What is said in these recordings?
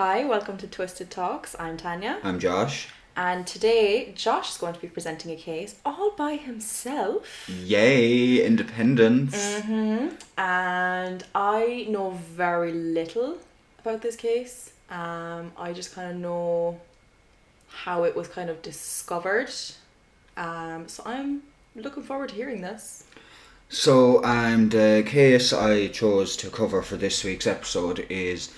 Hi, welcome to Twisted Talks. I'm Tanya. I'm Josh. And today, Josh is going to be presenting a case all by himself. Yay, independence. And I know very little about this case. I just kind of know how it was kind of discovered. So I'm looking forward to hearing this. So, the case I chose to cover for this week's episode is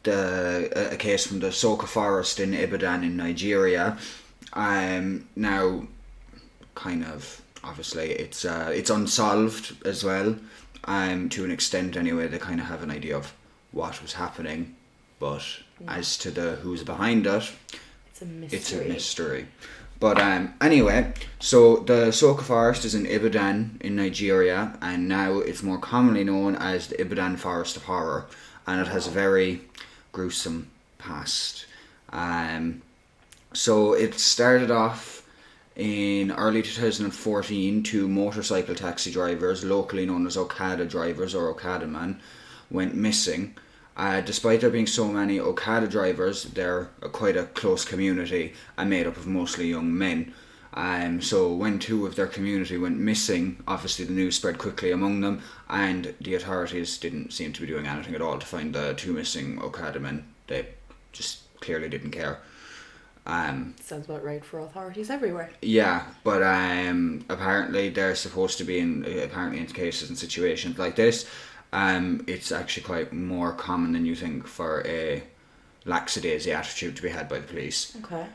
a case from the Soka Forest in Ibadan in Nigeria. Now, kind of, obviously, it's unsolved as well. To an extent, anyway, they kind of have an idea of what was happening, but as to the who's behind it, it's a mystery. It's a mystery. But anyway, so the Soka Forest is in Ibadan in Nigeria, and now it's more commonly known as the Ibadan Forest of Horror, and it has a very gruesome past. So it started off in early 2014. Two motorcycle taxi drivers, locally known as Okada drivers or okadamen, went missing. Despite there being so many Okada drivers, they're quite a close community and made up of mostly young men. So when two of their community went missing, obviously the news spread quickly among them, and the authorities didn't seem to be doing anything at all to find the two missing Okada men. They just clearly didn't care. Sounds about right for authorities everywhere. Yeah, but apparently they're supposed to be in cases and situations like this. It's actually quite more common than you think for a lackadaisy attitude to be had by the police. Okay.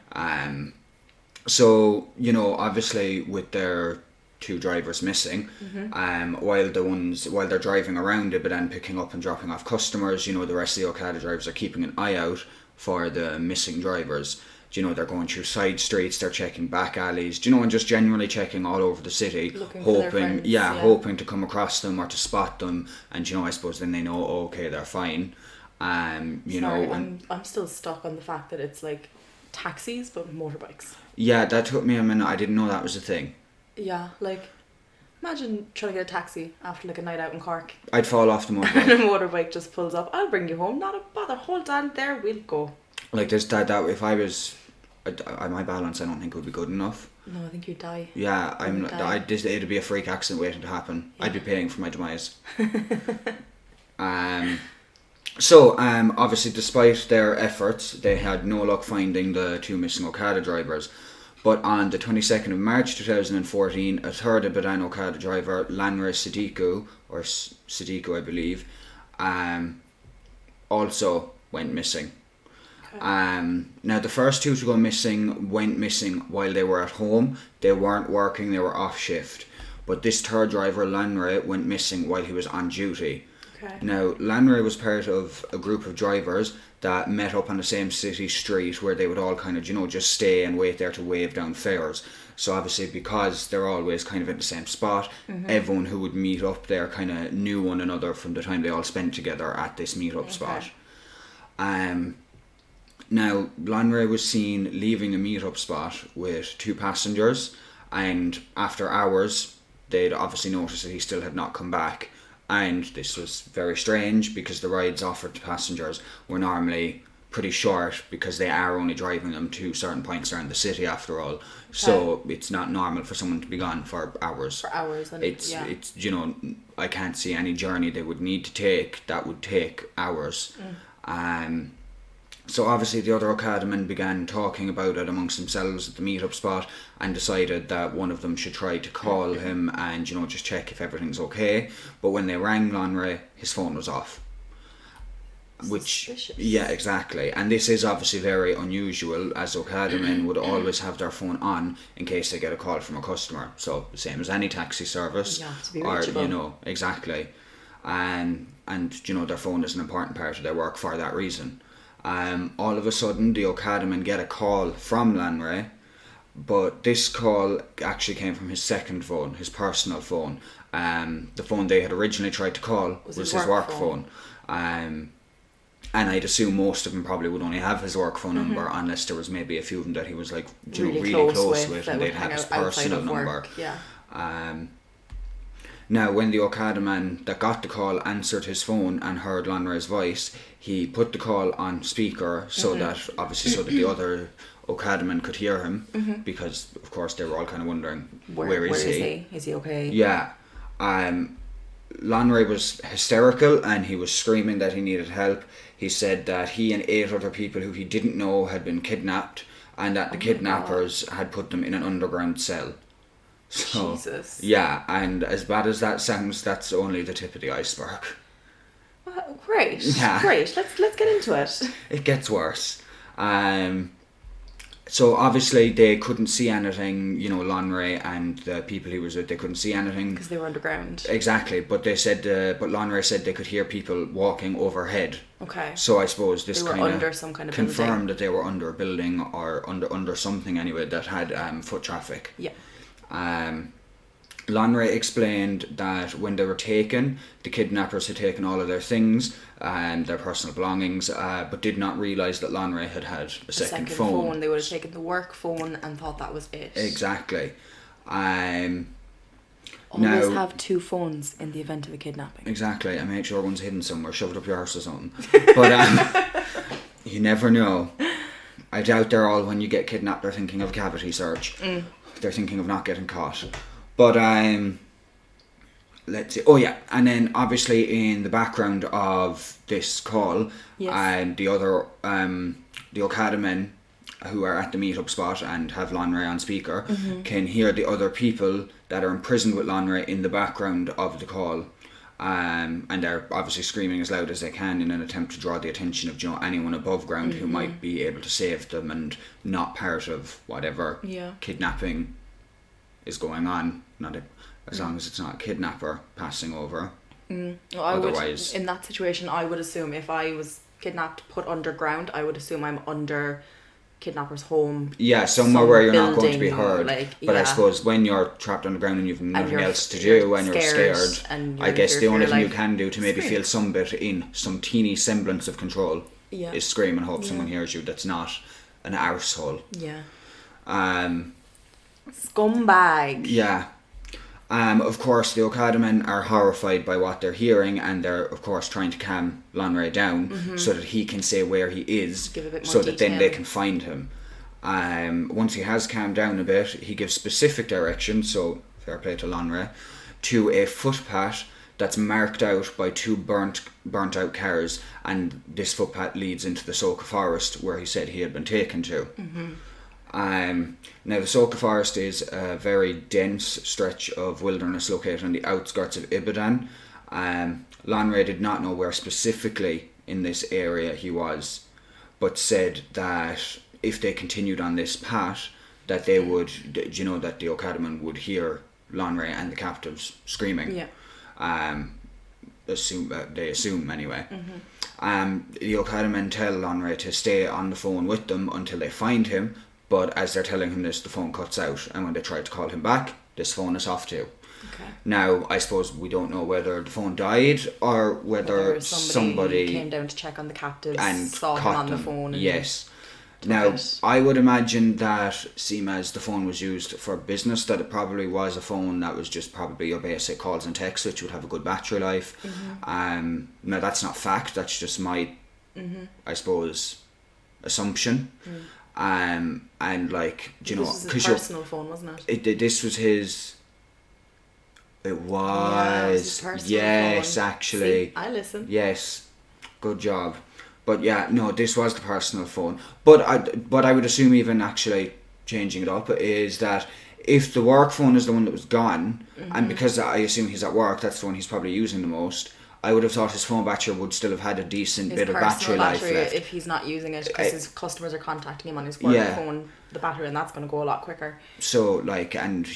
So, obviously with their two drivers missing, while they're driving around it but then picking up and dropping off customers, the rest of the Okada drivers are keeping an eye out for the missing drivers. They're going through side streets, they're checking back alleys, and just generally checking all over the city, hoping to come across them or to spot them, and I suppose then they know, okay, they're fine. I'm still stuck on the fact that it's like taxis but motorbikes. Yeah, that took me a minute. I didn't know that was a thing. Yeah, like imagine trying to get a taxi after like a night out in Cork. I'd fall off the motorbike. And a motorbike just pulls up. I'll bring you home. Not a bother. Hold on there. We'll go. Like there's that if I was, my balance I don't think would be good enough. No, I think you'd die. Yeah, it'd be a freak accident waiting to happen. Yeah. I'd be paying for my demise. So obviously despite their efforts, they had no luck finding the two missing Okada drivers. But on the 22nd of March 2014, a third Ibadan Okada driver, Lanre Sadiku, I believe, also went missing. Okay. Now the first two to go missing went missing while they were at home. They weren't working, they were off shift. But this third driver, Lanre, went missing while he was on duty. Okay. Now, Lanre was part of a group of drivers that met up on the same city street where they would all kind of, just stay and wait there to wave down fares. So obviously because they're always kind of at the same spot, everyone who would meet up there kind of knew one another from the time they all spent together at this meet-up spot. Now, Lanre was seen leaving the meet-up spot with two passengers, and after hours, they'd obviously noticed that he still had not come back. And this was very strange because the rides offered to passengers were normally pretty short because they are only driving them to certain points around the city after all. Okay. So it's not normal for someone to be gone for hours. For hours. And it's I can't see any journey they would need to take that would take hours. So obviously the other Okadamen began talking about it amongst themselves at the meet-up spot and decided that one of them should try to call him and, just check if everything's okay. But when they rang Lanre, his phone was off. Suspicious. Yeah, exactly. And this is obviously very unusual, as Okadamen would always have their phone on in case they get a call from a customer. So the same as any taxi service. You have to be reachable. Exactly. And their phone is an important part of their work for that reason. All of a sudden, the Okadamen get a call from Lanre, but this call actually came from his second phone, his personal phone. The phone they had originally tried to call was his work phone. And I'd assume most of them probably would only have his work phone number unless there was maybe a few of them that he was like really close with and they'd have his personal number. Yeah. Now, when the okadaman that got the call answered his phone and heard Lanre's voice, he put the call on speaker so that the other okadaman could hear him, because of course they were all kind of wondering where is he? Is he okay? Yeah. Lanre was hysterical and he was screaming that he needed help. He said that he and 8 other people who he didn't know had been kidnapped, and that the kidnappers had put them in an underground cell. So, Jesus. Yeah, and as bad as that sounds, that's only the tip of the iceberg. Well, great. Yeah. Great. Let's get into it. It gets worse. So obviously they couldn't see anything, Lanre and the people he was with, they couldn't see anything. Because they were underground. Exactly, but they said, but Lanre said they could hear people walking overhead. Okay. So I suppose this they were under some kind of confirmed building. that they were under a building or under something anyway that had foot traffic. Yeah. Lanre explained that when they were taken, the kidnappers had taken all of their things and their personal belongings, but did not realise that Lanre had a second phone. They would have taken the work phone and thought that was it. Exactly. Always have 2 phones in the event of a kidnapping. Exactly, and make sure one's hidden somewhere, shoved up your arse or something. But you never know. I doubt they're all, when you get kidnapped, they're thinking of cavity search. They're thinking of not getting caught. But let's see. Oh yeah, and then obviously in the background of this call, the other the okadamen who are at the meetup spot and have Lanre on speaker can hear the other people that are imprisoned with Lanre in the background of the call, and they're obviously screaming as loud as they can in an attempt to draw the attention of anyone above ground who might be able to save them and not part of whatever kidnapping is going on. As long as it's not a kidnapper passing over. Well, Otherwise, in that situation, I would assume if I was kidnapped, put underground, I would assume I'm under kidnapper's home. Yeah, somewhere where you're not going to be building, heard. But I suppose when you're trapped underground and you've nothing else to do and you're scared, and I guess the only thing you can do to maybe feel some bit in some teeny semblance of control is scream and hope someone hears you that's not an arsehole. Yeah. Scumbag. Yeah. Of course, the okadamen are horrified by what they're hearing, and they're, of course, trying to calm Lanre down so that he can say where he is, so that then they can find him. Once he has calmed down a bit, he gives specific direction, so fair play to Lanre, to a footpath that's marked out by 2 burnt out cars, and this footpath leads into the Soka Forest, where he said he had been taken to. Now the Soka Forest is a very dense stretch of wilderness located on the outskirts of Ibadan. Lanre did not know where specifically in this area he was, but said that if they continued on this path, that they would, that the okadamen would hear Lanre and the captives screaming. Yeah. They assume anyway. The okadamen tell Lanre to stay on the phone with them until they find him. But as they're telling him this, the phone cuts out, and when they try to call him back, this phone is off too. Okay. Now, I suppose we don't know whether the phone died or whether somebody came down to check on the captives and saw him on the phone. And yes. Now, I would imagine that, seeing as the phone was used for business, that it probably was a phone that was just probably your basic calls and texts, which would have a good battery life. Now, that's not fact. That's just my, I suppose, assumption. And like, this was his personal phone, wasn't it? This was his. It was. His personal yes, phone. Actually. See, I listen. Yes, good job. But yeah, no, this was the personal phone. But I would assume, even actually changing it up, is that if the work phone is the one that was gone, and because I assume he's at work, that's the one he's probably using the most, I would have thought his phone battery would still have had a decent bit of battery life left. If he's not using it, because his customers are contacting him on his work phone, the battery and that's going to go a lot quicker. So like, and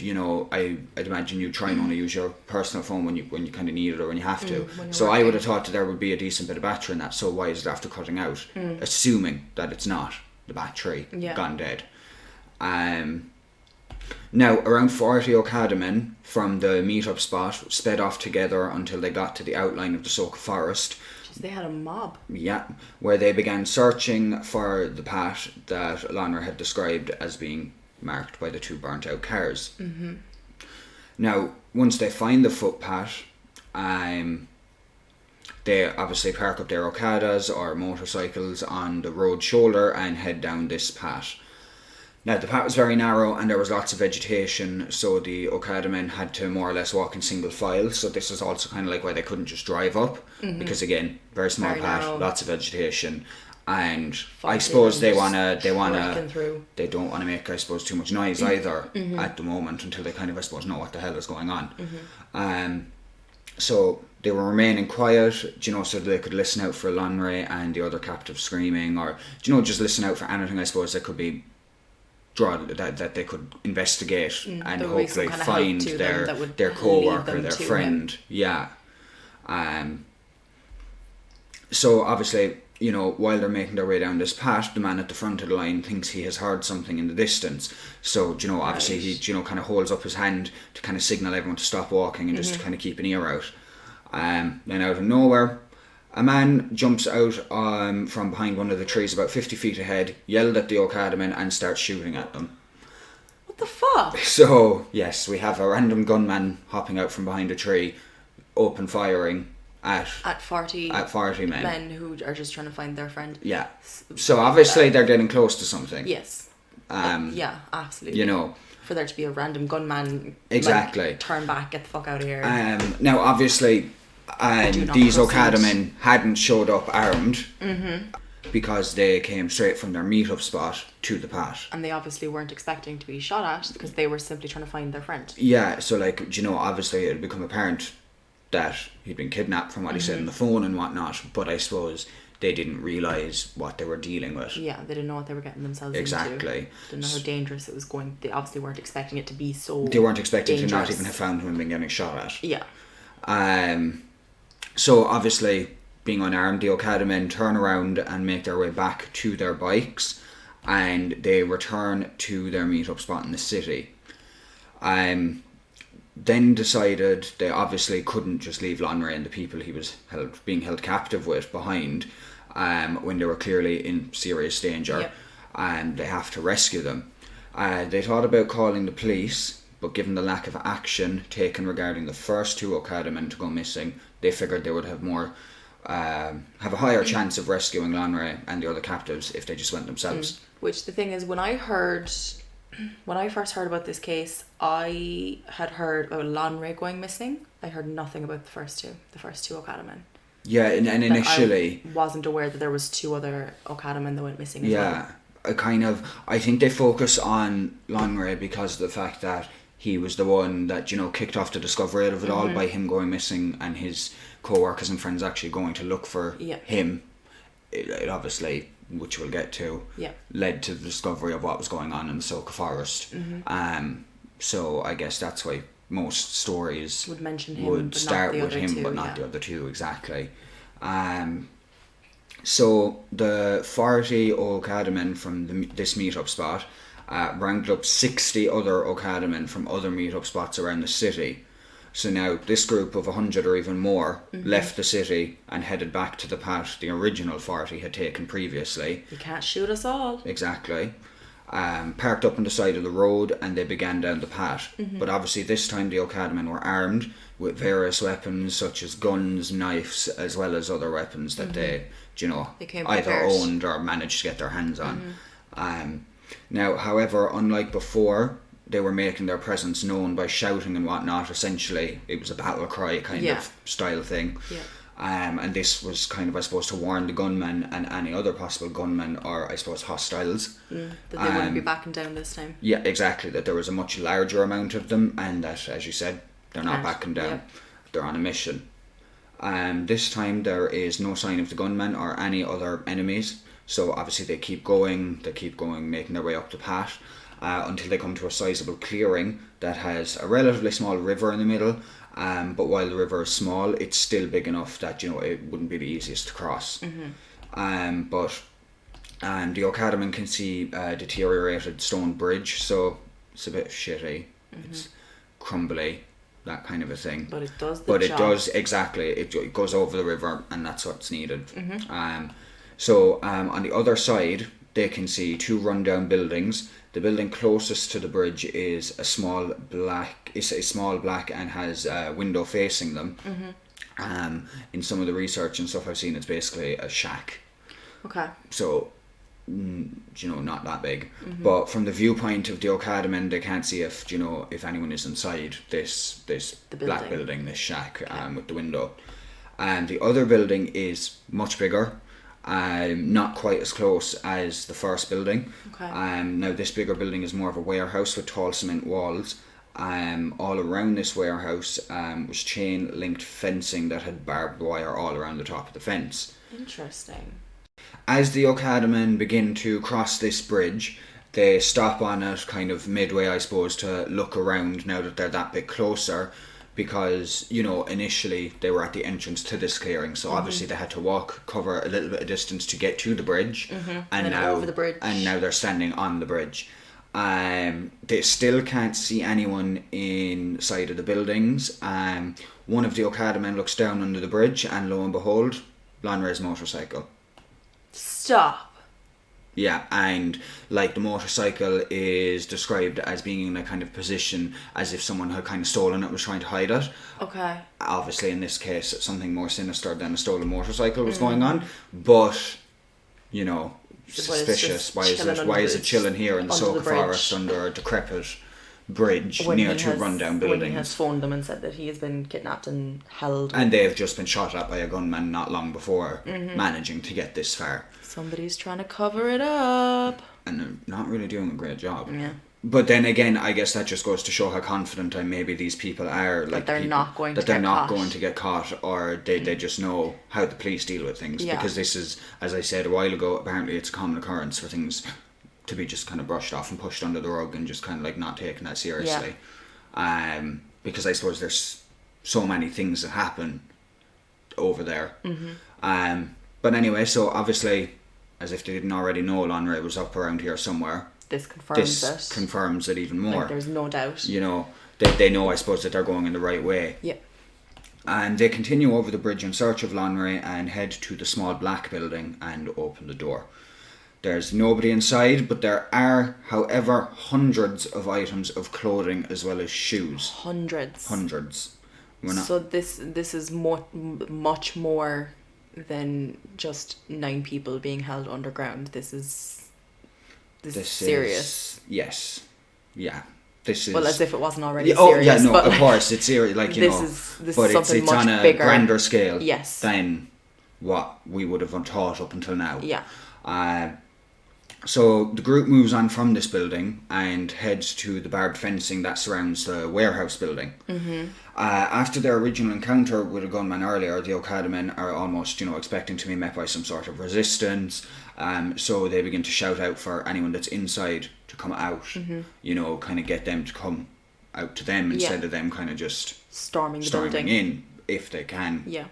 I'd imagine you try and only use your personal phone when you kind of need it or when you have to. So I would have thought that there would be a decent bit of battery in that. So why is it after cutting out? Assuming that it's not the battery gone dead. Now, around 40 okadamen from the meetup spot sped off together until they got to the outline of the Soka Forest. Jeez, they had a mob. Yeah, where they began searching for the path that Lanre had described as being marked by the 2 burnt out cars. Now, once they find the footpath, they obviously park up their okadas or motorcycles on the road shoulder and head down this path. Now, the path was very narrow and there was lots of vegetation, so the Okada men had to more or less walk in single file. So this is also kind of like why they couldn't just drive up, because again, very small Very path, narrow. lots of vegetation, and I Fighting suppose and trekking through. they don't want to make, I suppose, too much noise either at the moment until they kind of, I suppose, know what the hell is going on. So they were remaining quiet, so they could listen out for Lanre and the other captive screaming, or just listen out for anything, I suppose, that could be that they could investigate and there would be some hopefully kind of find help to them that would their lead co-worker, them their to friend. him. Yeah. So obviously, while they're making their way down this path, the man at the front of the line thinks he has heard something in the distance. So, obviously he, kind of holds up his hand to kind of signal everyone to stop walking and just to kind of keep an ear out. Then out of nowhere, a man jumps out from behind one of the trees about 50 feet ahead, yelled at the Okada men and starts shooting at them. What the fuck? So, yes, we have a random gunman hopping out from behind a tree, open firing at 40 men who are just trying to find their friend. Yeah. So obviously they're getting close to something. Yes. Yeah, absolutely. For there to be a random gunman, exactly, turn back, get the fuck out of here. Now obviously, these Okada men hadn't showed up armed because they came straight from their meet-up spot to the path. And they obviously weren't expecting to be shot at because they were simply trying to find their friend. Yeah, so obviously it had become apparent that he'd been kidnapped from what he said on the phone and whatnot, but I suppose they didn't realise what they were dealing with. Yeah, they didn't know what they were getting themselves into. Exactly. Didn't know how dangerous it was going. They obviously weren't expecting it to be so They weren't expecting dangerous. to not even have found him and been getting shot at. Yeah. So obviously, being unarmed, the Okada men turn around and make their way back to their bikes, and they return to their meet-up spot in the city. Then decided they obviously couldn't just leave Lanre and the people he was being held captive with behind when they were clearly in serious danger. Yep. And they have to rescue them. They thought about calling the police, but given the lack of action taken regarding the first two Okada men to go missing, they figured they would have have a higher chance of rescuing Lanre and the other captives if they just went themselves. Which the thing is, when I first heard about this case, I had heard about Lanre going missing. I heard nothing about the first two Okada men. Yeah, and initially I wasn't aware that there was two other Okada men that went missing as well. I think they focus on Lanre because of the fact that he was the one that, kicked off the discovery of it all by him going missing and his co-workers and friends actually going to look for him. It obviously, which we'll get to, led to the discovery of what was going on in the Soka Forest. So I guess that's why most stories would mention him, would but start not the with other him, two, but not the other two, exactly. So the 40 Okada men from this meet-up spot rounded up 60 other Okada men from other meet-up spots around the city. So now this group of 100 or even more left the city and headed back to the path the original 40 had taken previously. You can't shoot us all. Exactly. Parked up on the side of the road and they began down the path. But obviously this time the Okada men were armed with various weapons such as guns, knives, as well as other weapons that they came either prepared. owned or managed to get their hands on. Now, however, unlike before, they were making their presence known by shouting and whatnot. Essentially, it was a battle cry kind of style thing. Yeah. And this was kind of, I suppose, to warn the gunmen and any other possible gunmen or, I suppose, hostiles. That they wouldn't be backing down this time. Yeah, exactly. That there was a much larger amount of them and that, as you said, they're not backing down. Yep. They're on a mission. This time there is no sign of the gunmen or any other enemies. So obviously they keep going, making their way up the path. Until they come to a sizable clearing that has a relatively small river in the middle, but while the river is small, it's still big enough that it wouldn't be the easiest to cross. But the Okada men can see a deteriorated stone bridge, so it's a bit shitty. It's crumbly, that kind of a thing. But it does the But job. it does, exactly. It goes over the river, and that's what's needed. So on the other side, they can see two rundown buildings The building closest to the bridge is a small black. It's a small black and has a window facing them. In some of the research and stuff I've seen, it's basically a shack. Okay. So, not that big. But from the viewpoint of the okadamen, they can't see if if anyone is inside this black building, this shack, with the window. And the other building is much bigger. Not quite as close as the first building. Okay. Now this bigger building is more of a warehouse with tall cement walls. All around this warehouse was chain linked fencing that had barbed wire all around the top of the fence. Interesting. As the okadamen begin to cross this bridge, they stop on it kind of midway, I suppose, to look around now that they're that bit closer, because initially they were at the entrance to this clearing, so obviously they had to cover a little bit of distance to get to the bridge, and now over the bridge, and now they're standing on the bridge. They still can't see anyone inside of the buildings. One of the okadamen looks down under the bridge, and lo and behold, Lanre's motorcycle. Stop. Yeah, and the motorcycle is described as being in a kind of position as if someone had kind of stolen it, was trying to hide it. Okay. Obviously, in this case, something more sinister than a stolen motorcycle was going on, but suspicious. Why is it chilling here in the Soka Forest under a decrepit bridge near two rundown buildings? When he has phoned them and said that he has been kidnapped and held. And they have just been shot at by a gunman not long before, managing to get this far. Somebody's trying to cover it up. And they're not really doing a great job. Yeah. But then again, I guess that just goes to show how confident maybe these people are. That they're not going to get caught, or they just know how the police deal with things. Yeah. Because this is, as I said a while ago, apparently it's a common occurrence for things to be just kind of brushed off and pushed under the rug and just kind of not taken that seriously. Yeah. Because I suppose there's so many things that happen over there. But anyway, so obviously, as if they didn't already know, Lanre was up around here somewhere. This confirms it even more. There's no doubt. They know, I suppose, that they're going in the right way. Yeah. And they continue over the bridge in search of Lanre and head to the small black building and open the door. There's nobody inside, but there are, however, hundreds of items of clothing as well as shoes. Hundreds. So this is much more than just 9 people being held underground. This is serious. Yes. Yeah. This is... Well, as if it wasn't already serious. Oh, yeah, no, of course, it's serious. This is but something it's much on a bigger. grander scale yes. than what we would have thought up until now. Yeah. So the group moves on from this building and heads to the barbed fencing that surrounds the warehouse building. After their original encounter with a gunman earlier, the okadamen are almost, expecting to be met by some sort of resistance. So they begin to shout out for anyone that's inside to come out. Kind of get them to come out to them instead of them kind of just storming the building in if they can. Yeah.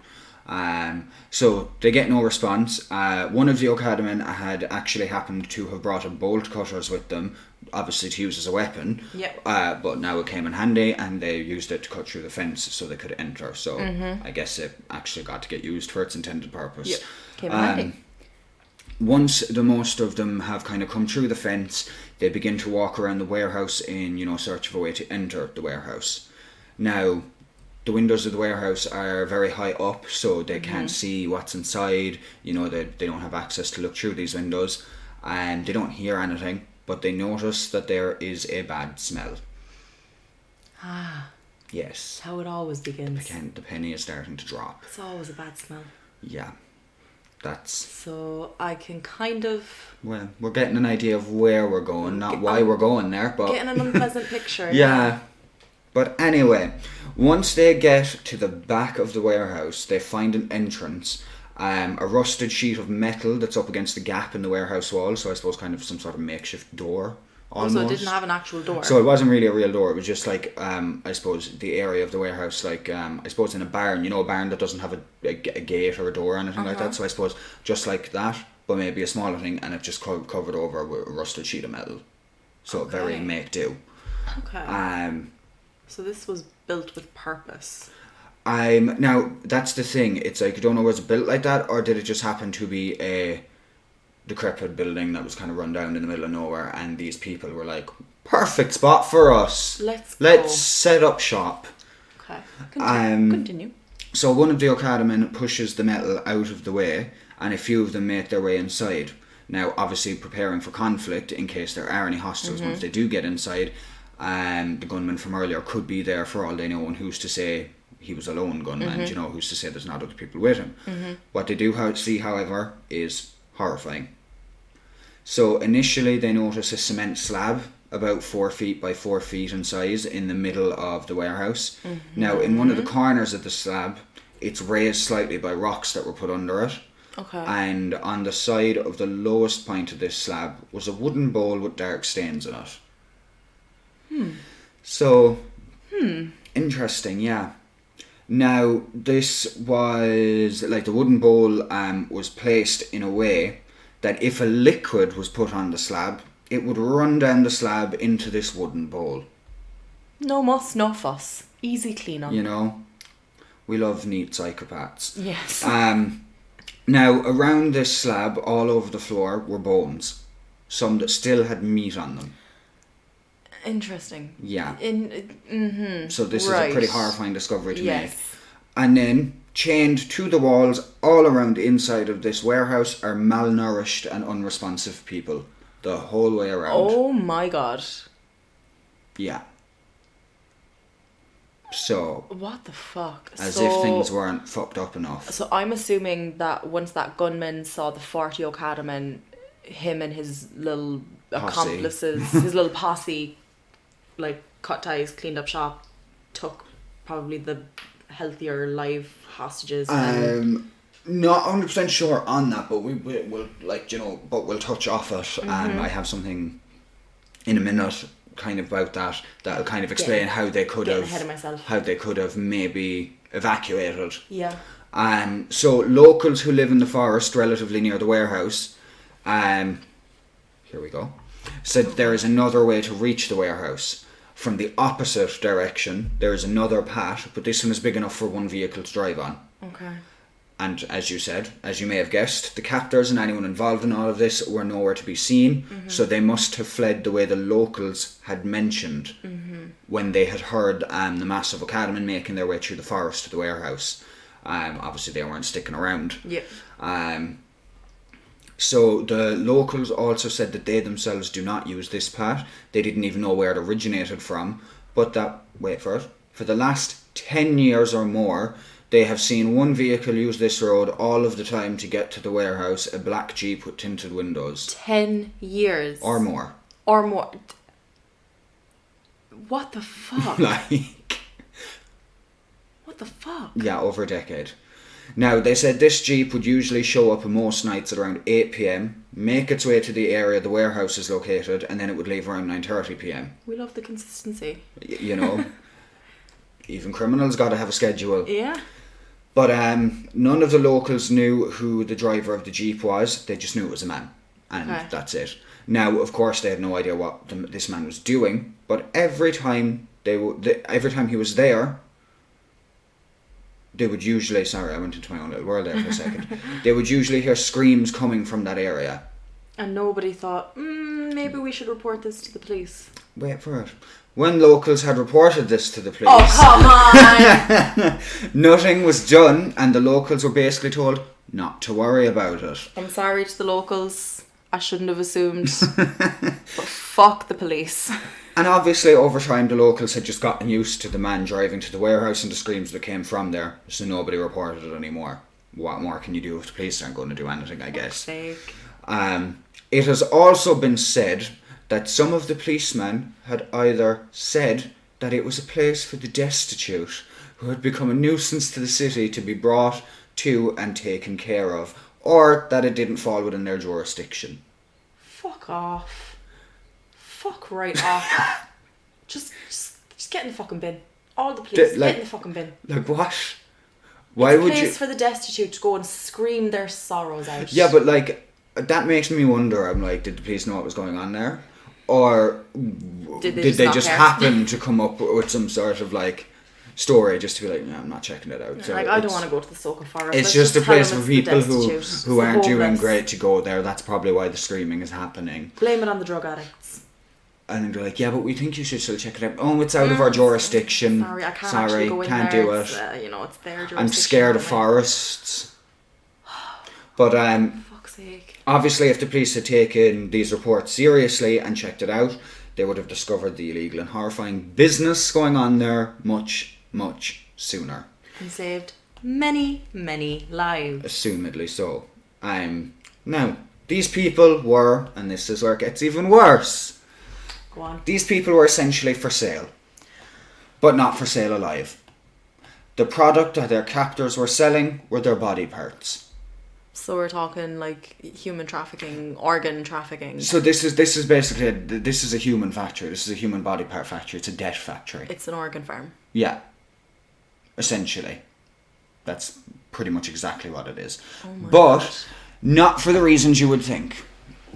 So they get no response. One of the okadamen had actually happened to have brought a bolt cutters with them, obviously to use as a weapon. Yep. But now it came in handy and they used it to cut through the fence so they could enter. So I guess it actually got to get used for its intended purpose. Yep. Came in handy. Once the most of them have kind of come through the fence, they begin to walk around the warehouse in, search of a way to enter the warehouse. Now, the windows of the warehouse are very high up, so they can't see what's inside. They don't have access to look through these windows, and they don't hear anything, but they notice that there is a bad smell. Yes. That's how it always begins. The penny is starting to drop. It's always a bad smell. Yeah. So I can kind of... Well, we're getting an idea of where we're going, not why we're going there, but... Getting an unpleasant picture. Yeah. But anyway, once they get to the back of the warehouse, they find an entrance, a rusted sheet of metal that's up against the gap in the warehouse wall, so I suppose kind of some sort of makeshift door. Almost. So it didn't have an actual door. So it wasn't really a real door. It was just I suppose the area of the warehouse, I suppose in a barn. A barn that doesn't have a gate or a door or anything like that. So I suppose just like that, but maybe a smaller thing, and it just covered over with a rusted sheet of metal. So very make do. Okay. So this was built with purpose. Now that's the thing. It's I don't know, was it built like that, or did it just happen to be a decrepit building that was kind of run down in the middle of nowhere, and these people were like, perfect spot for us. Let's set up shop. Okay. Continue. So one of the okadamen pushes the metal out of the way, and a few of them make their way inside. Now, obviously preparing for conflict in case there are any hostiles once they do get inside. The gunman from earlier could be there for all they know, and who's to say he was a lone gunman, you know, who's to say there's not other people with him. What they do see, however, is horrifying. So initially they notice a cement slab about 4 feet by 4 feet in size in the middle of the warehouse. Now, in one of the corners of the slab, it's raised slightly by rocks that were put under it. Okay. And on the side of the lowest point of this slab was a wooden bowl with dark stains in it. So, interesting, yeah. Now, this was, like, the wooden bowl was placed in a way that if a liquid was put on the slab, it would run down the slab into this wooden bowl. No muss, no fuss. Easy clean up. You know, we love neat psychopaths. Yes. Now, around this slab, all over the floor, were bones. Some that still had meat on them. Interesting. Yeah. So this is Right. a pretty horrifying discovery to make. Yes. And then, chained to the walls all around the inside of this warehouse are malnourished and unresponsive people. The whole way around. Oh my god. Yeah. So, What the fuck? as if things weren't fucked up enough. So I'm assuming that once that gunman saw the 40 okadamen, him and his little accomplices, his little posse, like, cut ties, cleaned up shop, took probably the healthier live hostages. Not 100% sure on that, but we'll like, you know, but we'll touch off it. I have something in a minute kind of about that'll kind of explain how they could have ahead of myself. How they could have maybe evacuated. Yeah. So locals who live in the forest relatively near the warehouse, here we go, said there is another way to reach the warehouse. From the opposite direction, there is another path, but this one is big enough for one vehicle to drive on. Okay. And as you said, as you may have guessed, the captors and anyone involved in all of this were nowhere to be seen, so they must have fled the way the locals had mentioned when they had heard the massive okadamen making their way through the forest to the warehouse. Obviously they weren't sticking around. Yep. So the locals also said that they themselves do not use this path. They didn't even know where it originated from, but that, wait for it, for the last 10 years or more, they have seen one vehicle use this road all of the time to get to the warehouse, a black Jeep with tinted windows. 10 years. Or more. Or more. What the fuck? Like... What the fuck? Yeah, over a decade. Now, they said this Jeep would usually show up most nights at around 8 p.m, make its way to the area the warehouse is located, and then it would leave around 9:30 p.m. We love the consistency. You know, even criminals got to have a schedule. Yeah. But none of the locals knew who the driver of the Jeep was. They just knew it was a man. And that's it. Now, of course, they had no idea what this man was doing. But every time every time he was there, they would usually... Sorry, I went into my own little world there for a second. They would usually hear screams coming from that area. And nobody thought, maybe we should report this to the police. Wait for it. When locals had reported this to the police... Oh, come on! Nothing was done, and the locals were basically told not to worry about it. I'm sorry to the locals. I shouldn't have assumed. But fuck the police. And obviously, over time, the locals had just gotten used to the man driving to the warehouse and the screams that came from there, so nobody reported it anymore. What more can you do if the police aren't going to do anything, I guess? Sake. It has also been said that some of the policemen had either said that it was a place for the destitute who had become a nuisance to the city to be brought to and taken care of, or that it didn't fall within their jurisdiction. Fuck off. Fuck right off. just get in the fucking bin. All the police, get in the fucking bin. Like what? Why would you? It's a place for the destitute to go and scream their sorrows out. Yeah, but like, that makes me wonder. I'm like, did the police know what was going on there? Or did they just happen to come up with some sort of like story just to be like, no, I'm not checking it out. So like, I don't want to go to the Soka Forest. It's Let's just a tell place them for it's the people who destitute. aren't It's the doing homeless. great to go there. That's probably why the streaming is happening. Blame it on the drug addicts. And they're like, yeah, but we think you should still check it out. Oh, it's out of our jurisdiction. Sorry, I can't actually go in can't there. do It's, it. it's their jurisdiction. I'm scared of forests. But fuck's sake. obviously, if the police had taken these reports seriously and checked it out, they would have discovered the illegal and horrifying business going on there much, much sooner. And saved many, many lives. Assumedly so. Now, these people were, and this is where it gets even worse, Go on. these people were essentially for sale, but not for sale alive. The product that their captors were selling were their body parts. So we're talking like human trafficking, organ trafficking. So this is basically this is a human factory. This is a human body part factory. It's a death factory. It's an organ farm. Yeah. Essentially, that's pretty much exactly what it is. Oh my but God. not for the reasons you would think.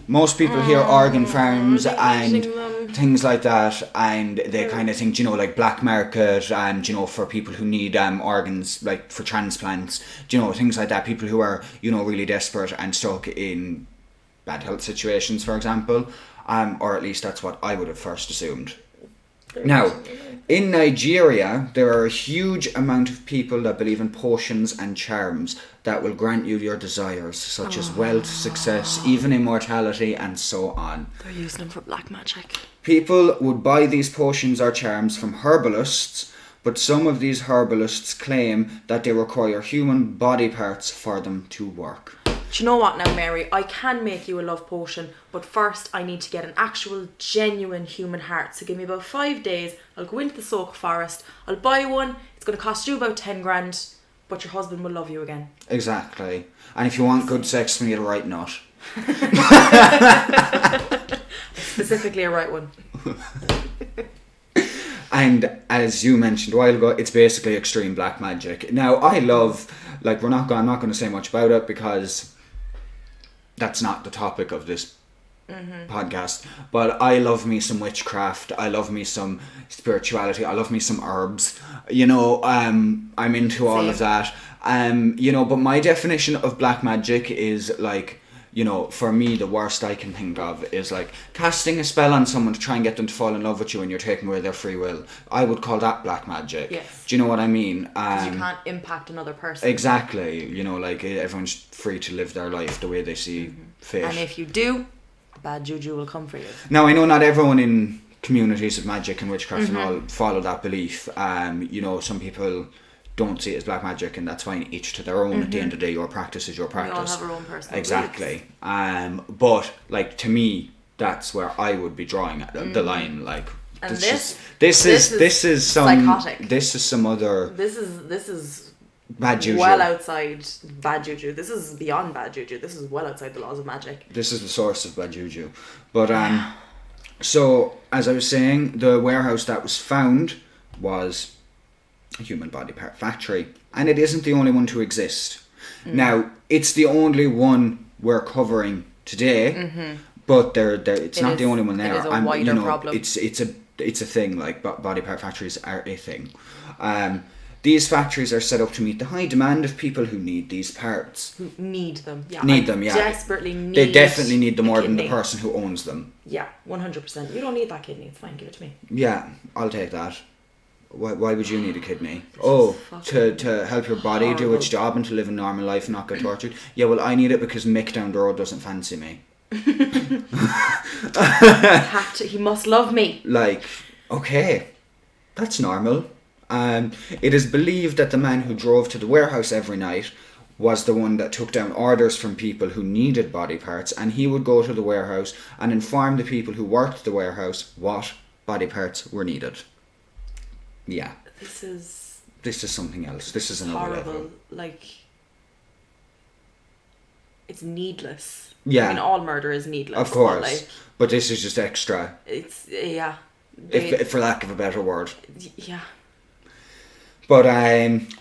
Most people hear organ farms and things like that, and they kind of think, like black market, and for people who need organs, like for transplants, things like that. People who are really desperate and stuck in bad health situations, for example, or at least that's what I would have first assumed. Now, in Nigeria, there are a huge amount of people that believe in potions and charms that will grant you your desires, such as wealth, success, even immortality, and so on. They're using them for black magic. People would buy these potions or charms from herbalists, but some of these herbalists claim that they require human body parts for them to work. Do you know what now, Mary? I can make you a love potion, but first I need to get an actual, genuine human heart. So give me about 5 days. I'll go into the Soka Forest. I'll buy one. It's going to cost you about 10 grand, but your husband will love you again. Exactly. And if you want good sex, we need a right nut. Specifically a right one. And as you mentioned a while ago, it's basically extreme black magic. Now, I love, I'm not going to say much about it because that's not the topic of this podcast. But I love me some witchcraft. I love me some spirituality. I love me some herbs. I'm into all of that. But my definition of black magic is for me, the worst I can think of is casting a spell on someone to try and get them to fall in love with you and you're taking away their free will. I would call that black magic. Yes. Do you know what I mean? Because you can't impact another person. Exactly. Everyone's free to live their life the way they see fit. And if you do, bad juju will come for you. Now, I know not everyone in communities of magic and witchcraft and all follow that belief. Some people don't see it as black magic, and that's fine, each to their own. At the end of the day, your practice is your practice. We all have our own personal exactly beliefs. But to me, that's where I would be drawing the line. And this is some psychotic. This is some other This is bad juju. well outside bad juju. This is beyond bad juju. This is well outside the laws of magic. This is the source of bad juju. But so as I was saying, the warehouse that was found was a human body part factory, and it isn't the only one to exist. Now, it's the only one we're covering today, but it's not the only one there. It is a wider problem. It's a thing. Body part factories are a thing. These factories are set up to meet the high demand of people who need these parts. Who need them? Yeah, need them. Yeah, desperately need. They definitely need them more than the kidney. person who owns them. Yeah, 100%. You don't need that kidney. It's fine. Give it to me. Yeah, I'll take that. Why would you need a kidney? To help your body do its job and to live a normal life and not get tortured? Yeah, well, I need it because Mick down the road doesn't fancy me. He must love me. Okay, that's normal. It is believed that the man who drove to the warehouse every night was the one that took down orders from people who needed body parts, and he would go to the warehouse and inform the people who worked the warehouse what body parts were needed. Yeah. This is something else. This is another horrible. level. It's needless. Yeah. I mean, all murder is needless. Of course. But this is just extra. It's, yeah. If for lack of a better word. Yeah. But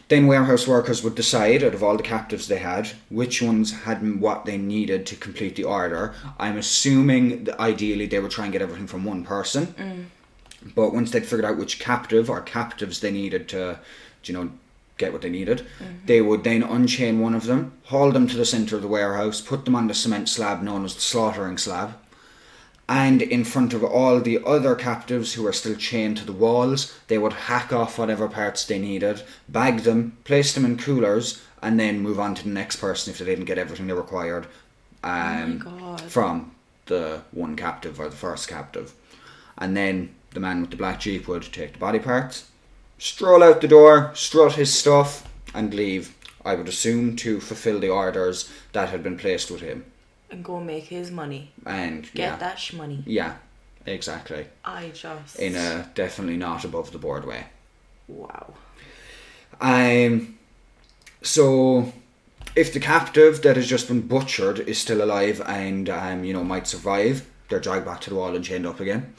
then warehouse workers would decide, out of all the captives they had, which ones had what they needed to complete the order. I'm assuming that ideally they would try and get everything from one person. But once they'd figured out which captive or captives they needed to, get what they needed, they would then unchain one of them, haul them to the centre of the warehouse, put them on the cement slab known as the slaughtering slab, and in front of all the other captives who were still chained to the walls, they would hack off whatever parts they needed, bag them, place them in coolers, and then move on to the next person if they didn't get everything they required from the one captive or the first captive. And then the man with the black jeep would take the body parts, stroll out the door, strut his stuff, and leave, I would assume, to fulfill the orders that had been placed with him. And go make his money. And get that shmoney. Yeah, exactly. In a definitely not above the board way. Wow. So if the captive that has just been butchered is still alive and might survive, they're dragged back to the wall and chained up again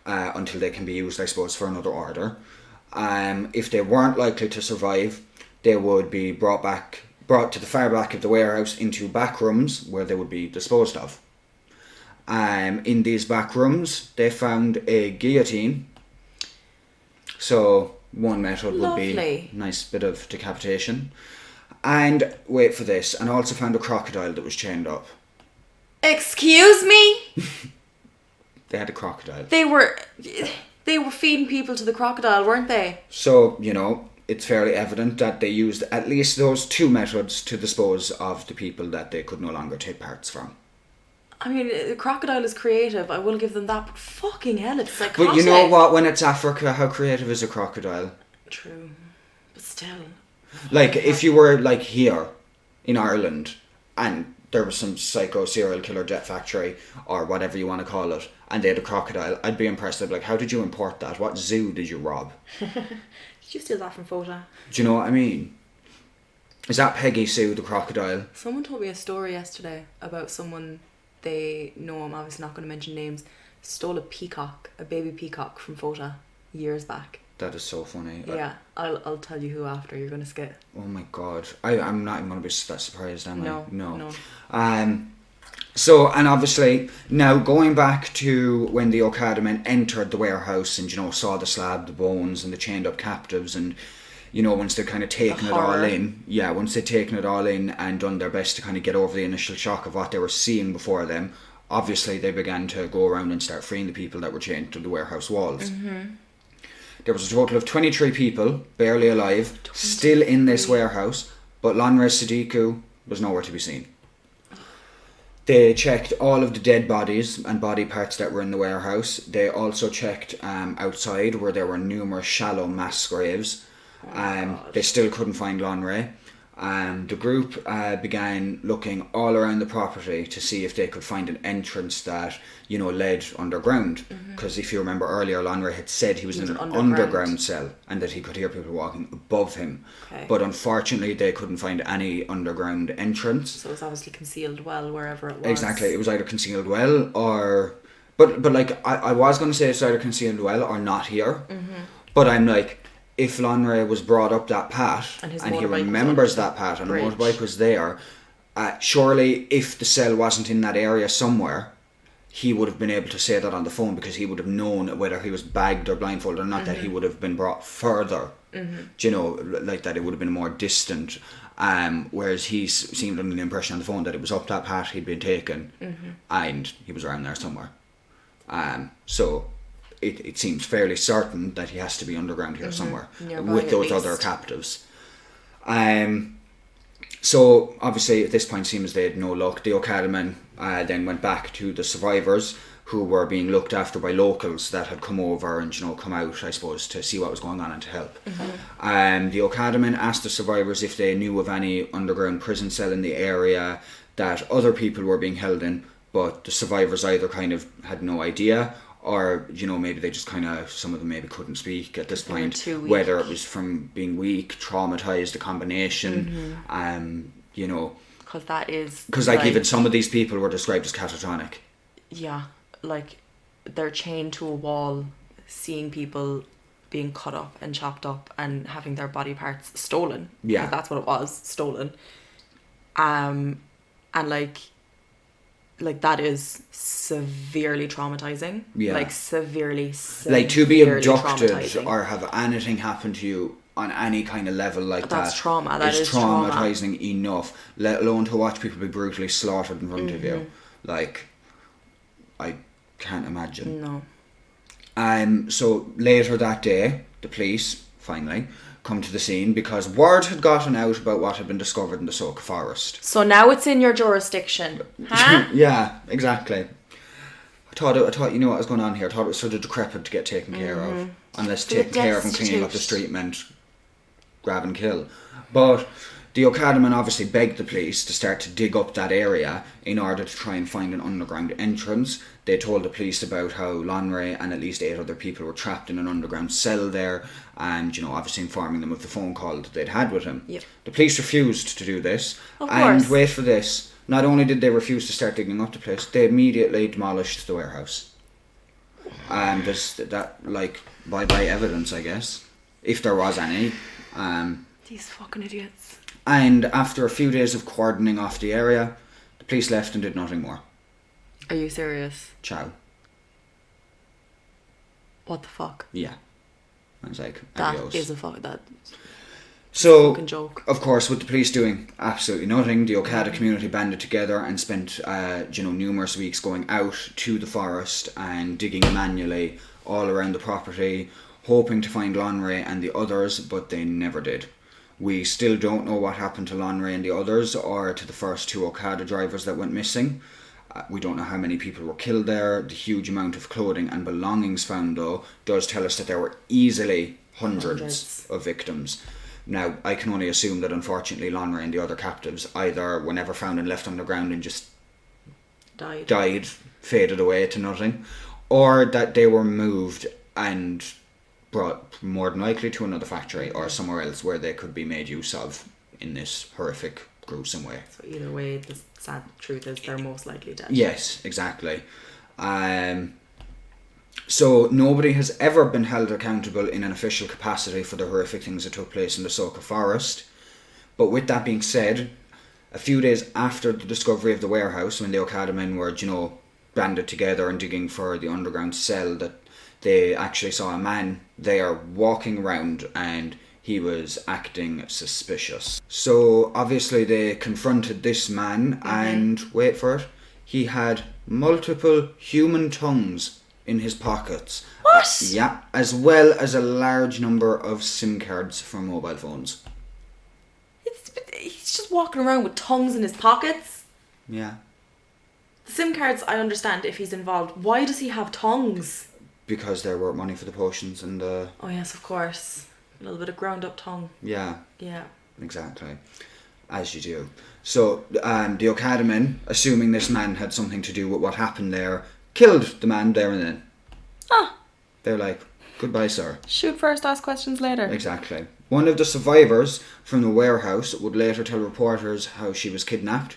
until they can be used, I suppose, for another order. If they weren't likely to survive, they would be brought to the far back of the warehouse into back rooms where they would be disposed of. In these back rooms, they found a guillotine. So one method would be a nice bit of decapitation. And wait for this, and also found a crocodile that was chained up. Excuse me? They had a crocodile. They were feeding people to the crocodile, weren't they? So, it's fairly evident that they used at least those two methods to dispose of the people that they could no longer take parts from. I mean, the crocodile is creative, I will give them that, but fucking hell, it's psychotic. But you know what, when it's Africa, how creative is a crocodile? True. But still. Like, if you were, like, here in Ireland, and there was some psycho serial killer jet factory, or whatever you want to call it, and they had a crocodile, I'd be impressed. I'd be like, how did you import that? What zoo did you rob? Did you steal that from Fota? Do you know what I mean? Is that Peggy Sue, the crocodile? Someone told me a story yesterday about someone, they know, I'm obviously not going to mention names, stole a baby peacock from Fota years back. That is so funny. Yeah, I'll tell you who after. You're gonna skip. Oh my god, I'm not even gonna be that surprised, am I? No. So, and obviously now going back to when the okadamen entered the warehouse and saw the slab, the bones, and the chained up captives, and once they'd kind of taken it all in, once they'd taken it all in and done their best to kind of get over the initial shock of what they were seeing before them, obviously they began to go around and start freeing the people that were chained to the warehouse walls. Mm-hmm. There was a total of 23 people, barely alive, still in this warehouse, but Lanre Sadiku was nowhere to be seen. They checked all of the dead bodies and body parts that were in the warehouse. They also checked outside where there were numerous shallow mass graves. They still couldn't find Lanre. The group began looking all around the property to see if they could find an entrance that led underground, because if you remember earlier, Lanre had said he was in an underground cell and that he could hear people walking above him, but unfortunately they couldn't find any underground entrance. So it was obviously concealed well wherever it was. Exactly, it was either concealed well or but like I was going to say it's either concealed well or not here, but I'm like, if Lanre was brought up that path and he remembers that path and the motorbike was there, surely if the cell wasn't in that area somewhere, he would have been able to say that on the phone, because he would have known whether he was bagged or blindfolded or not, that he would have been brought further. Like that it would have been more distant. Whereas he seemed under the impression on the phone that it was up that path he'd been taken and he was around there somewhere. So it seems fairly certain that he has to be underground here somewhere with those other captives. So obviously at this point it seems they had no luck. The okadamen then went back to the survivors, who were being looked after by locals that had come over and come out, I suppose, to see what was going on and to help. The okadamen asked the survivors if they knew of any underground prison cell in the area that other people were being held in, but the survivors either kind of had no idea, or maybe they just kind of, some of them maybe couldn't speak at this point, whether it was from being weak, traumatized, a combination, because that is, because like even some of these people were described as catatonic. Yeah, like they're chained to a wall, seeing people being cut up and chopped up and having their body parts stolen. Yeah, that's what it was, stolen. And like, like, that is severely traumatizing. Yeah. Like, severely Like, to be abducted traumatizing. or have anything happen to you on any kind of level like That's that, trauma. That is is trauma. traumatizing enough, let alone to watch people be brutally slaughtered in front of you. Like, I can't imagine. No. So later that day, the police finally come to the scene because word had gotten out about what had been discovered in the Soka Forest. So now it's in your jurisdiction, huh? Yeah, exactly. I thought you knew what was going on here. I thought it was sort of decrepit to get taken care of, unless taking care of and cleaning up the street meant grab and kill. But the okadamen obviously begged the police to start to dig up that area in order to try and find an underground entrance. They told the police about how Lonray and at least 8 other people were trapped in an underground cell there, and, you know, obviously informing them of the phone call that they'd had with him. Yep. The police refused to do this, Of and course. wait for this. Not only did they refuse to start digging up the place, they immediately demolished the warehouse. And there's that, like, by evidence, I guess, if there was any. These fucking idiots. And after a few days of cordoning off the area, the police left and did nothing more. Are you serious? Ciao. What the fuck? Yeah. I was like, That adios. is a fucking joke. Of course, with the police doing absolutely nothing, the Okada community banded together and spent, numerous weeks going out to the forest and digging manually all around the property, hoping to find Lonray and the others, but they never did. We still don't know what happened to Lonray and the others, or to the first 2 Okada drivers that went missing. We don't know how many people were killed there. The huge amount of clothing and belongings found, though, does tell us that there were easily hundreds of victims. Now, I can only assume that, unfortunately, Lonray and the other captives either were never found and left underground and just died, faded away to nothing, or that they were moved and brought more than likely to another factory or somewhere else where they could be made use of in this horrific, gruesome way. So either way, the sad truth is they're most likely dead. Yes, exactly. So nobody has ever been held accountable in an official capacity for the horrific things that took place in the Soka Forest. But with that being said, a few days after the discovery of the warehouse, when the Okada men were, banded together and digging for the underground cell, that they actually saw a man there walking around and he was acting suspicious. So obviously they confronted this man and, wait for it, he had multiple human tongues in his pockets. What? Yeah, as well as a large number of SIM cards for mobile phones. He's just walking around with tongues in his pockets. Yeah. The SIM cards, I understand if he's involved. Why does he have tongues? Because they're worth money for the potions and the... Oh yes, of course. A little bit of ground up tongue. Yeah. Yeah. Exactly. As you do. So, the Okada men, assuming this man had something to do with what happened there, killed the man there and then. Ah. They're like, goodbye, sir. Shoot first, ask questions later. Exactly. One of the survivors from the warehouse would later tell reporters how she was kidnapped.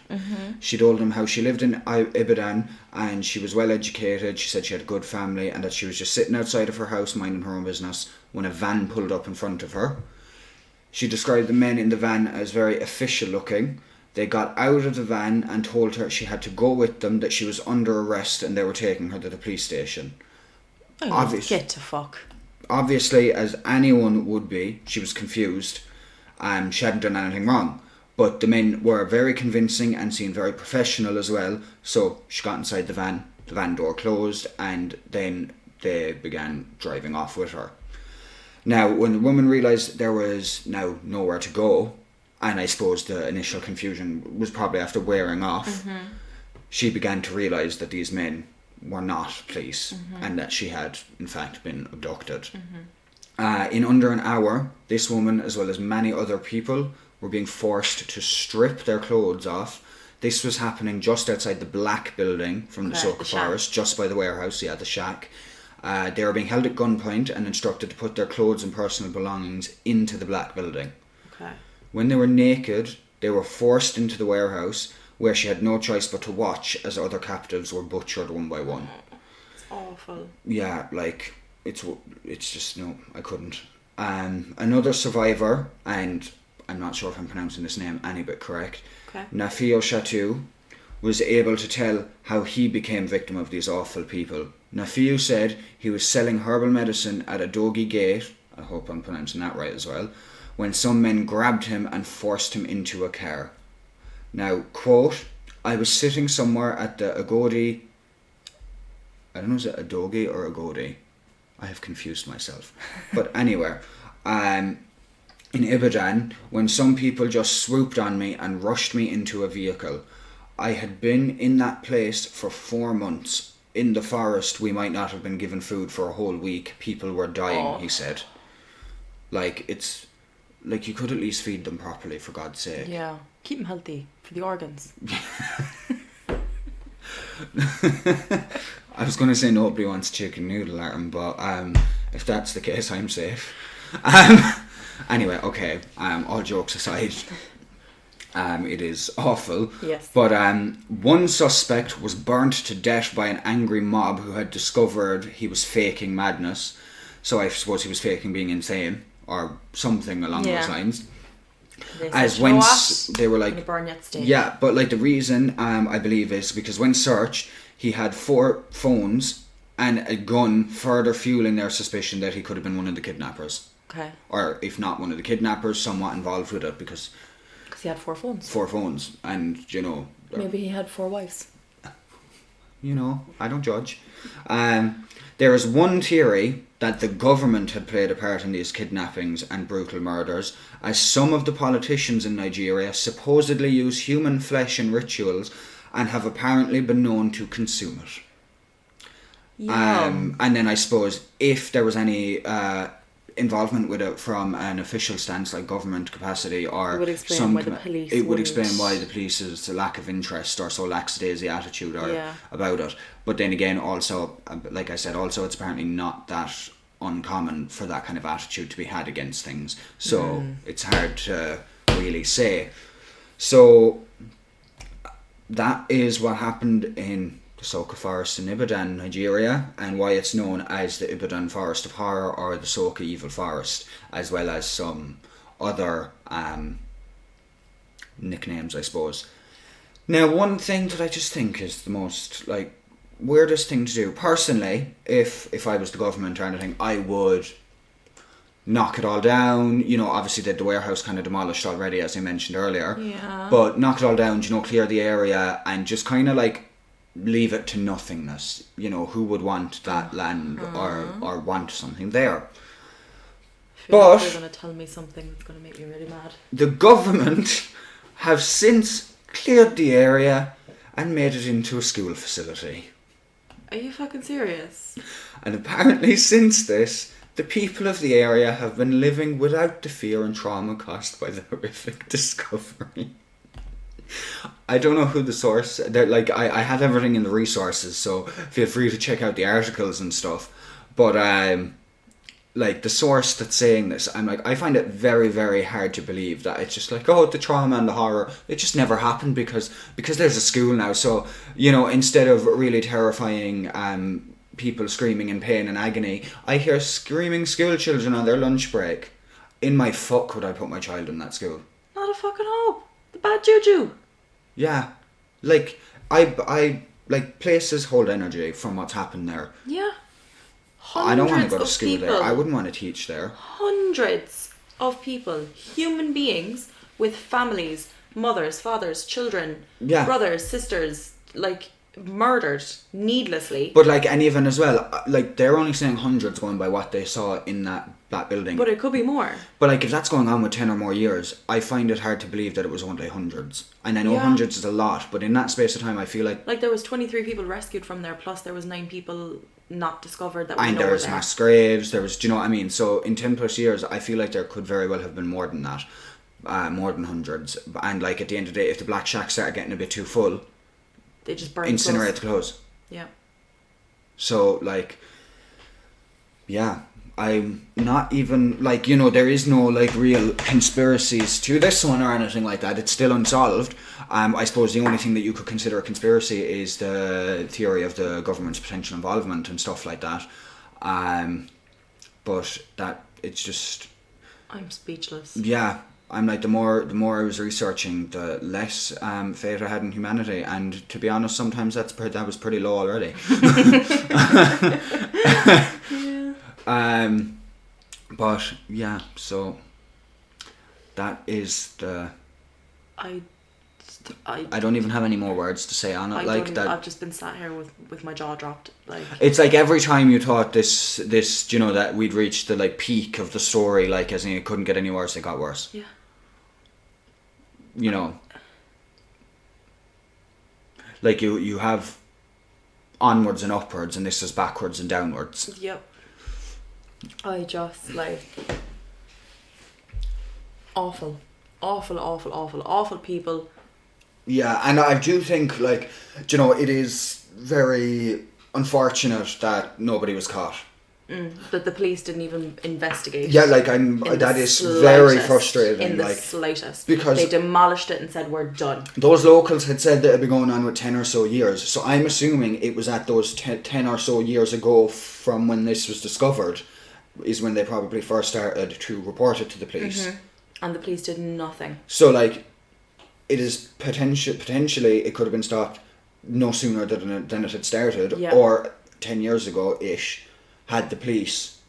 She told them how she lived in Ibadan and she was well educated. She said she had a good family and that she was just sitting outside of her house minding her own business when a van pulled up in front of her. She described the men in the van as very official looking. They got out of the van and told her she had to go with them, that she was under arrest and they were taking her to the police station. Get to fuck. Obviously, as anyone would be, she was confused. She hadn't done anything wrong. But the men were very convincing and seemed very professional as well. So she got inside the van door closed, and then they began driving off with her. Now, when the woman realised there was now nowhere to go, and I suppose the initial confusion was probably after wearing off, she began to realise that these men were not police and that she had in fact been abducted. In under an hour, this woman as well as many other people were being forced to strip their clothes off. This was happening just outside the black building from the Soka Forest, just by the warehouse, the shack. They were being held at gunpoint and instructed to put their clothes and personal belongings into the black building. When they were naked, they were forced into the warehouse, where she had no choice but to watch as other captives were butchered one by one. It's awful. Yeah, like, it's just, no, I couldn't. Another survivor, and I'm not sure if I'm pronouncing this name any bit correct, Nafio Chateau, was able to tell how he became victim of these awful people. Nafiu said he was selling herbal medicine at a Dogi gate, I hope I'm pronouncing that right as well, when some men grabbed him and forced him into a car. Now, quote, I was sitting somewhere at the Agodi, I don't know, is it Adogi or Agodi? I have confused myself. But anywhere, in Ibadan, when some people just swooped on me and rushed me into a vehicle. I had been in that place for 4 months. In the forest, we might not have been given food for a whole week. People were dying, he said. Like, it's... Like, you could at least feed them properly, for God's sake. Yeah. Keep them healthy for the organs. I was going to say nobody wants chicken noodle arm, but if that's the case, I'm safe. Anyway, okay, all jokes aside, it is awful. Yes. But one suspect was burnt to death by an angry mob who had discovered he was faking madness. So I suppose he was faking being insane or something along those lines. As when they were like, burn you at stake. Yeah, but like the reason I believe is because when searched, he had 4 phones and a gun, further fueling their suspicion that he could have been one of the kidnappers. Okay. Or if not one of the kidnappers, somewhat involved with it because he had 4 phones. 4 phones, and you know. Maybe he had 4 wives. You know, I don't judge. There is one theory that the government had played a part in these kidnappings and brutal murders, as some of the politicians in Nigeria supposedly use human flesh in rituals and have apparently been known to consume it. And then I suppose if there was any involvement with it from an official stance, like government capacity, or it would explain why the police would explain why the police's lack of interest or so lackadaisy attitude about it. But then again, also, like I said, also it's apparently not that uncommon for that kind of attitude to be had against things. So it's hard to really say. So that is what happened in the Soka Forest in Ibadan, Nigeria, and why it's known as the Ibadan Forest of Horror or the Soka Evil Forest, as well as some other nicknames, I suppose. Now, one thing that I just think is the most, like, weirdest thing to do, personally, if I was the government or anything, I would knock it all down. You know, obviously the warehouse kind of demolished already, as I mentioned earlier. Yeah. But knock it all down, you know, clear the area and just kind of like leave it to nothingness. You know, who would want that land or want something there? But they're going to tell me something that's going to make me really mad. The government have since cleared the area and made it into a school facility. Are you fucking serious? And apparently since this, the people of the area have been living without the fear and trauma caused by the horrific discovery. I don't know who the source... Like, I have everything in the resources, so feel free to check out the articles and stuff. But, like, the source that's saying this, I'm like, I find it very, very hard to believe that it's just like, oh, the trauma and the horror, it just never happened because there's a school now. So, you know, instead of really terrifying people screaming in pain and agony, I hear screaming school children on their lunch break. In my fuck would I put my child in that school? Not a fucking hope. The bad juju. Yeah. Like, I like, places hold energy from what's happened there. Yeah. I don't want to go to school there. I wouldn't want to teach there. Hundreds of people, human beings with families, mothers, fathers, children, brothers, sisters, like, murdered needlessly. But like, and even as well, like, they're only saying hundreds going by what they saw in that building. But it could be more. But like, if that's going on with 10 or more years, I find it hard to believe that it was only hundreds. And I know hundreds is a lot, but in that space of time, I feel like... Like, there was 23 people rescued from there, plus there was 9 people not discovered that we know and there was mass graves, there was, do you know what I mean? So in 10 plus years, I feel like there could very well have been more than that. More than hundreds. And like, at the end of the day, if the black shacks started getting a bit too full, they just burn incinerate the clothes. Yeah. So like, yeah, I'm not even, like, you know, there is no like real conspiracies to this one or anything like that. It's still unsolved. I suppose the only thing that you could consider a conspiracy is the theory of the government's potential involvement and stuff like that. But that, it's just... I'm speechless. Yeah. I'm like, the more I was researching, the less faith I had in humanity, and to be honest, sometimes that was pretty low already. Yeah. But yeah, so that is the. I don't even have any more words to say on it. I've just been sat here with my jaw dropped. Like, it's like every time you thought this, you know, that we'd reached the like peak of the story, like as in it couldn't get any worse, it got worse. Yeah. You know, like you have onwards and upwards, and this is backwards and downwards. Yep. I just like awful people. Yeah, and I do think, like, you know, it is very unfortunate that nobody was caught. That the police didn't even investigate. Yeah, like that is very frustrating. In the like, slightest, because they demolished it and said we're done. Those locals had said that it had been going on with 10 or so years, so I'm assuming it was at those 10 or so years ago from when this was discovered, is when they probably first started to report it to the police. And the police did nothing. So like, it is potentially it could have been stopped no sooner than it had started, or 10 years ago ish, had the police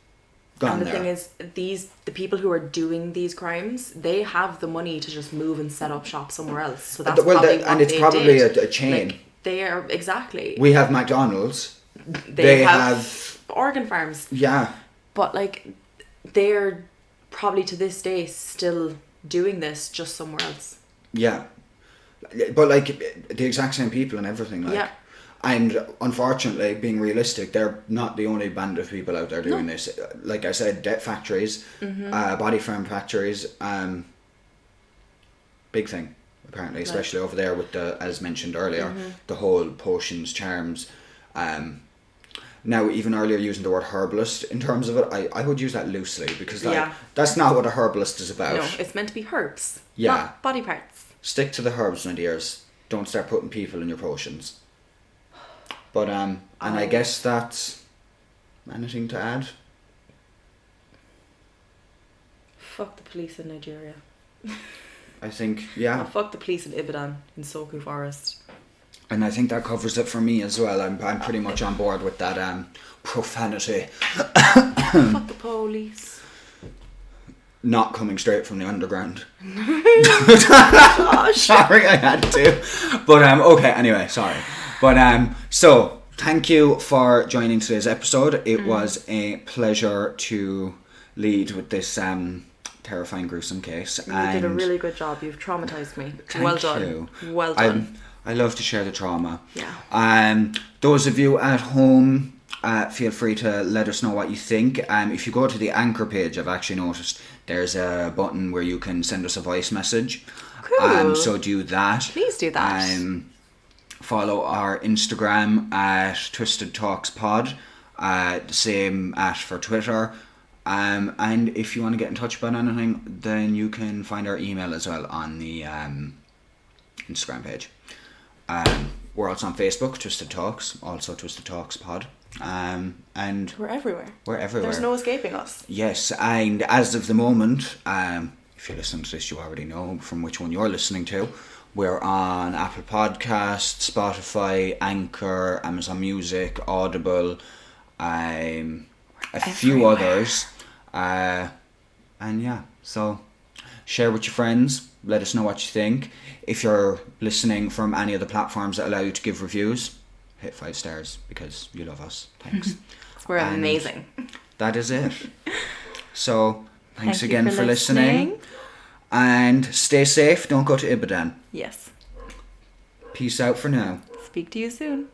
gone there. And the thing is, the people who are doing these crimes, they have the money to just move and set up shop somewhere else. So that's and it's probably a chain. Like, they are, exactly. We have McDonald's. They have organ farms. Yeah. But like, they're probably to this day still doing this just somewhere else. Yeah, but like the exact same people and everything. Like, yeah. And unfortunately, being realistic, they're not the only band of people out there doing this. Like I said, debt factories, body farm factories, big thing apparently, especially over there with the, as mentioned earlier, the whole potions, charms. Now, even earlier using the word herbalist in terms of it, I would use that loosely, because like, that's not what a herbalist is about. No, it's meant to be herbs, yeah, not body parts. Stick to the herbs, my dears. Don't start putting people in your potions. But and I guess that's anything to add. Fuck the police in Nigeria. I think, yeah. Oh, fuck the police in Ibadan, in Soka Evil Forest. And I think that covers it for me as well. I'm pretty much on board with that profanity. Fuck the police. Not coming straight from the underground. Gosh. Sorry, I had to. But okay, anyway, sorry. But so thank you for joining today's episode. It was a pleasure to lead with this terrifying, gruesome case. You did a really good job. You've traumatized me. Thank you. Well done. I love to share the trauma. Yeah. Those of you at home, feel free to let us know what you think. If you go to the Anchor page, I've actually noticed there's a button where you can send us a voice message. Cool. So do that. Please do that. Follow our Instagram at Twisted Talks Pod. The same for Twitter. And if you want to get in touch about anything, then you can find our email as well on the Instagram page. We're also on Facebook, Twisted Talks, also Twisted Talks Pod. And we're everywhere. There's no escaping us. Yes, and as of the moment, if you're listening to this, you already know from which one you're listening to. We're on Apple Podcasts, Spotify, Anchor, Amazon Music, Audible, a few others. And yeah, so share with your friends. Let us know what you think. If you're listening from any of the platforms that allow you to give reviews, hit 5 stars because you love us. Thanks. We're amazing. That is it. So, thanks again for listening. And stay safe. Don't go to Ibadan. Yes. Peace out for now. Speak to you soon.